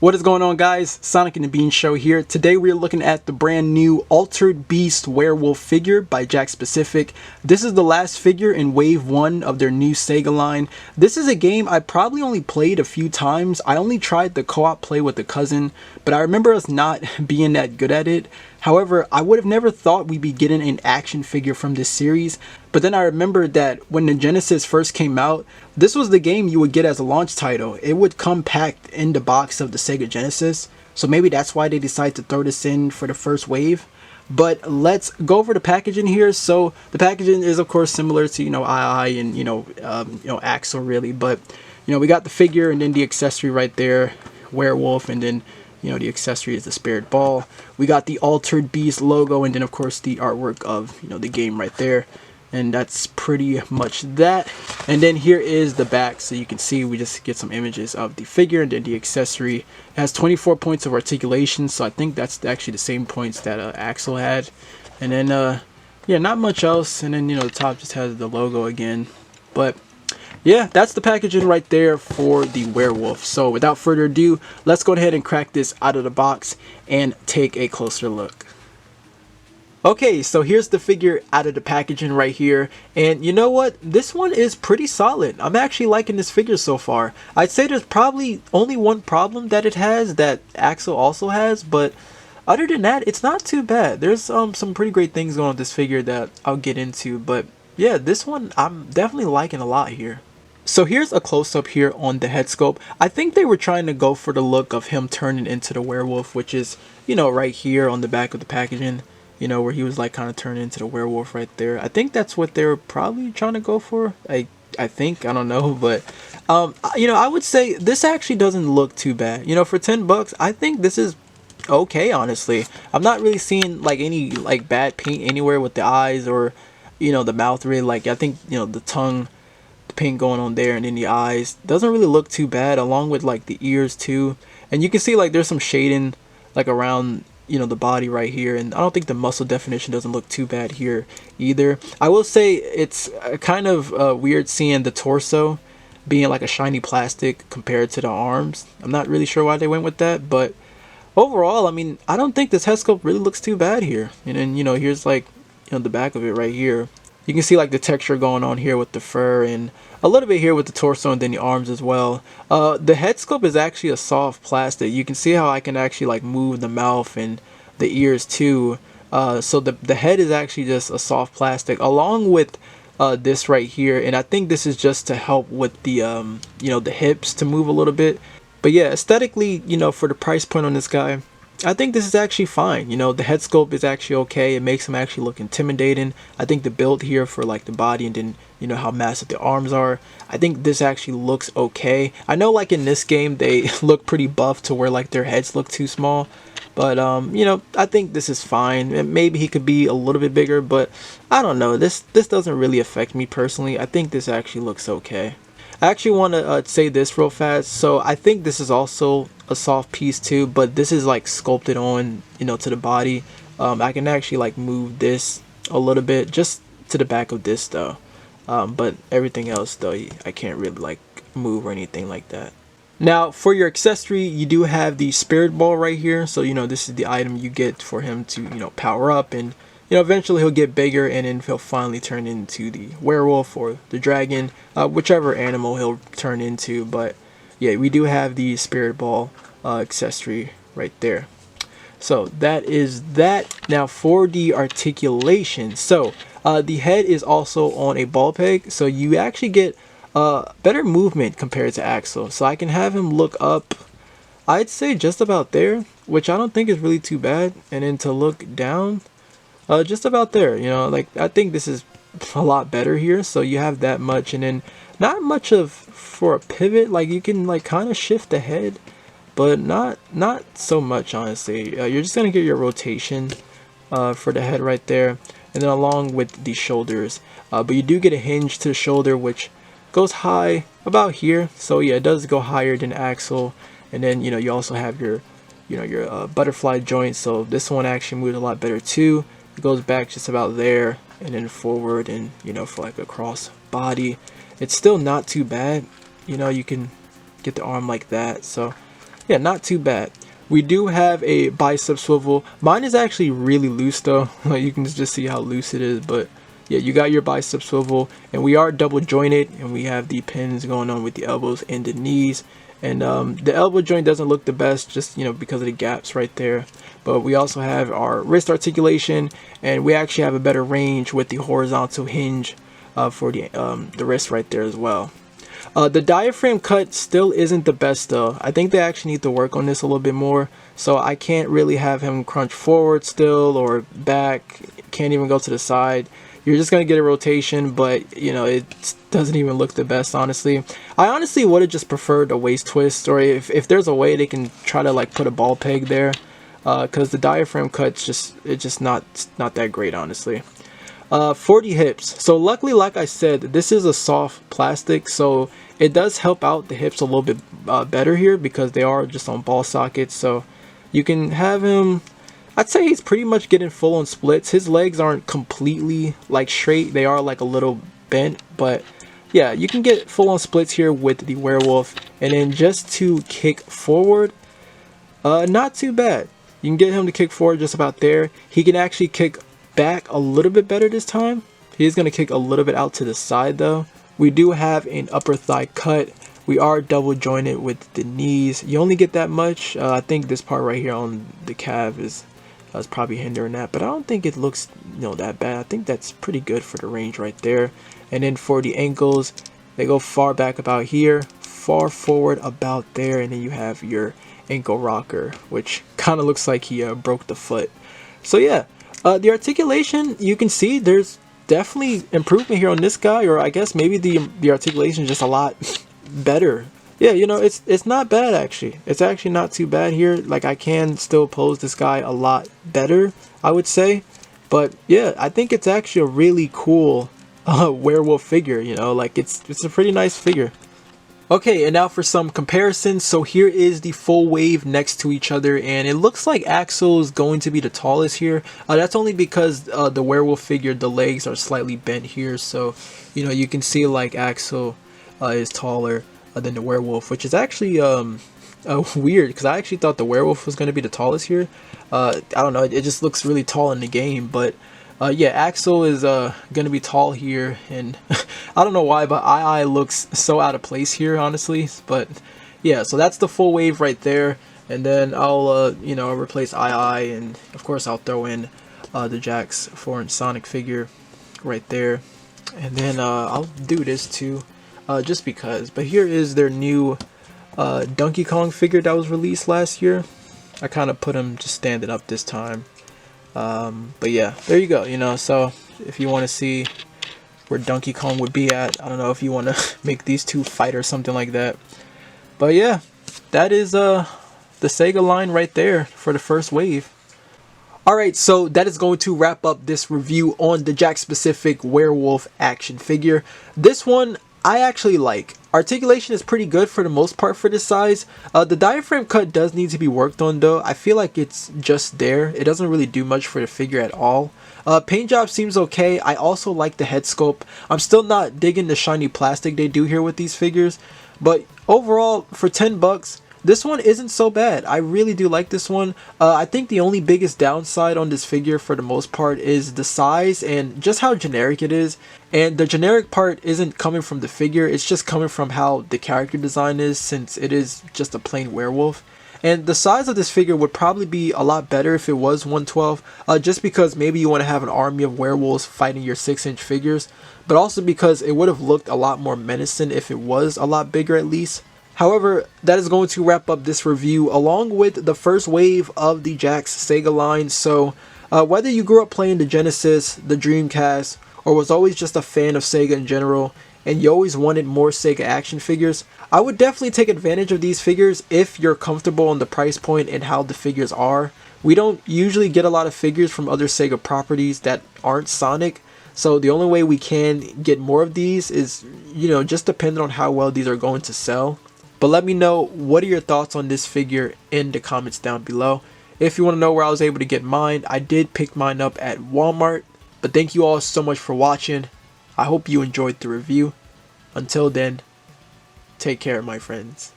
What is going on, guys? Sonic and the Bean Show here. Today we are looking at the brand new Altered Beast Werewolf figure by Jakks. This is the last figure in Wave 1 of their new Sega line. This is a game I probably only played a few times. I only tried the co-op play with a cousin, but I remember us not being that good at it. However, I would have never thought we'd be getting an action figure from this series. But then I remembered that when the Genesis first came out, this was the game you would get as a launch title. It would come packed in the box of the Sega Genesis. So maybe that's why they decided to throw this in for the first wave. But let's go over the packaging here. So the packaging is of course similar to, II and, Axel really. But, we got the figure and then the accessory right there, Werewolf, and then the accessory is the Spirit Ball. We got the Altered Beast logo, and then of course the artwork of the game right there. And that's pretty much that. And then here is the back, so you can see we just get some images of the figure, and then the accessory. It has 24 points of articulation, so I think that's actually the same points that Axel had. And then yeah, not much else. And then the top just has the logo again. But yeah, that's the packaging right there for the Werewolf. So without further ado, let's go ahead and crack this out of the box and take a closer look. Okay, so here's the figure out of the packaging right here, and you know what? This one is pretty solid. I'm actually liking this figure so far. I'd say there's probably only one problem that it has that Axel also has, but other than that, it's not too bad. There's some pretty great things going on with this figure that I'll get into, but yeah, this one I'm definitely liking a lot here. So here's a close-up here on the head sculpt. I think they were trying to go for the look of him turning into the werewolf, which is, right here on the back of the packaging. Where he was like kind of turning into the werewolf right there. I think that's what they were probably trying to go for. I think, I don't know, but I would say this actually doesn't look too bad. For $10, I think this is okay, honestly. I'm not really seeing like any like bad paint anywhere with the eyes or the mouth really. Like I think the tongue, the paint going on there, and then the eyes doesn't really look too bad, along with like the ears too. And you can see like there's some shading like around the body right here, and I don't think the muscle definition doesn't look too bad here either. I will say it's kind of weird seeing the torso being like a shiny plastic compared to the arms. I'm not really sure why they went with that, but overall, I mean, I don't think this head sculpt really looks too bad here. And then here's like the back of it right here. You can see like the texture going on here with the fur, and a little bit here with the torso, and then the arms as well. The head sculpt is actually a soft plastic. You can see how I can actually like move the mouth and the ears too. So the head is actually just a soft plastic, along with this right here. And I think this is just to help with the the hips to move a little bit. But yeah, aesthetically, for the price point on this guy, I think this is actually fine. The head sculpt is actually okay. It makes him actually look intimidating. I think the build here for like the body, and then how massive the arms are, I think this actually looks okay. I know like in this game they look pretty buff to where like their heads look too small, but I think this is fine. And maybe he could be a little bit bigger, but I don't know. This doesn't really affect me personally. I think this actually looks okay. I actually want to say this real fast. So I think this is also a soft piece too, but this is like sculpted on to the body. I can actually like move this a little bit just to the back of this though, but everything else though I can't really like move or anything like that. Now for your accessory, you do have the Spirit Ball right here. So this is the item you get for him to power up, and eventually he'll get bigger, and then he'll finally turn into the werewolf or the dragon, whichever animal he'll turn into. But yeah, we do have the Spirit Ball accessory right there. So that is that. Now for the articulation, so the head is also on a ball peg, so you actually get better movement compared to Axel. So I can have him look up, I'd say just about there, which I don't think is really too bad, and then to look down just about there. Like I think this is a lot better here. So you have that much, and then not much of for a pivot. Like you can like kind of shift the head, but not so much, honestly. You're just gonna get your rotation for the head right there, and then along with the shoulders. But you do get a hinge to the shoulder, which goes high about here. So yeah, it does go higher than Axel. And then you also have your your butterfly joint. So this one actually moves a lot better too. It goes back just about there, and then forward, and for like a cross body, it's still not too bad. You can get the arm like that. So Yeah, not too bad. We do have a bicep swivel. Mine is actually really loose though. Like you can just see how loose it is, but yeah, you got your bicep swivel, and we are double jointed, and we have the pins going on with the elbows and the knees. And the elbow joint doesn't look the best, just because of the gaps right there. But we also have our wrist articulation, and we actually have a better range with the horizontal hinge for the wrist right there as well. The diaphragm cut still isn't the best though. I think they actually need to work on this a little bit more. So I can't really have him crunch forward still or back. Can't even go to the side. You're just going to get a rotation, but it doesn't even look the best, honestly. I honestly would have just preferred a waist twist, or if there's a way they can try to like put a ball peg there, because the diaphragm cut's just not that great, honestly. 40 hips. So luckily, like I said, this is a soft plastic, so it does help out the hips a little bit better here because they are just on ball sockets. So you can have him, I'd say he's pretty much getting full on splits. His legs aren't completely like straight, they are like a little bent, but yeah, you can get full on splits here with the werewolf. And then just to kick forward, not too bad. You can get him to kick forward just about there. He can actually kick back a little bit better this time. He's going to kick a little bit out to the side though. We do have an upper thigh cut. We are double jointed with the knees. You only get that much. I think this part right here on the calf is probably hindering that, but I don't think it looks that bad. I think that's pretty good for the range right there. And then for the ankles, they go far back about here, far forward about there, and then you have your ankle rocker, which kind of looks like he broke the foot. So yeah, the articulation, you can see there's definitely improvement here on this guy, or I guess maybe the articulation is just a lot better. Yeah, it's not bad actually. It's actually not too bad here. Like I can still pose this guy a lot better, I would say. But yeah, I think it's actually a really cool werewolf figure, like it's a pretty nice figure. Okay, and now for some comparisons. So here is the full wave next to each other, and it looks like Axel is going to be the tallest here. That's only because the werewolf figure, the legs are slightly bent here, so you can see like Axel is taller than the werewolf, which is actually weird because I actually thought the werewolf was going to be the tallest here. I don't know, it just looks really tall in the game, but yeah, Axel is going to be tall here, and I don't know why, but II looks so out of place here, honestly. But yeah, so that's the full wave right there, and then I'll replace II, and of course I'll throw in the Jakks 4-inch Sonic figure right there, and then I'll do this too, just because. But here is their new Donkey Kong figure that was released last year. I kind of put him just standing up this time. But yeah, there you go, so if you want to see where Donkey Kong would be at, I don't know if you want to make these two fight or something like that. But yeah, that is the Sega line right there for the first wave. Alright, so that is going to wrap up this review on the Jakks specific werewolf action figure. This one I actually like. Articulation is pretty good for the most part for this size. The diaphragm cut does need to be worked on though. I feel like it's just there. It doesn't really do much for the figure at all. Paint job seems okay. I also like the head sculpt. I'm still not digging the shiny plastic they do here with these figures. But overall, for 10 bucks, this one isn't so bad. I really do like this one. I think the only biggest downside on this figure for the most part is the size and just how generic it is. And the generic part isn't coming from the figure, it's just coming from how the character design is, since it is just a plain werewolf. And the size of this figure would probably be a lot better if it was 112, just because maybe you want to have an army of werewolves fighting your 6-inch figures, but also because it would have looked a lot more menacing if it was a lot bigger at least. However, that is going to wrap up this review along with the first wave of the Jakks Sega line. So whether you grew up playing the Genesis, the Dreamcast, or was always just a fan of Sega in general, and you always wanted more Sega action figures, I would definitely take advantage of these figures if you're comfortable on the price point and how the figures are. We don't usually get a lot of figures from other Sega properties that aren't Sonic, so the only way we can get more of these is, just depending on how well these are going to sell. But let me know, what are your thoughts on this figure in the comments down below. If you want to know where I was able to get mine, I did pick mine up at Walmart. But thank you all so much for watching. I hope you enjoyed the review. Until then, take care, my friends.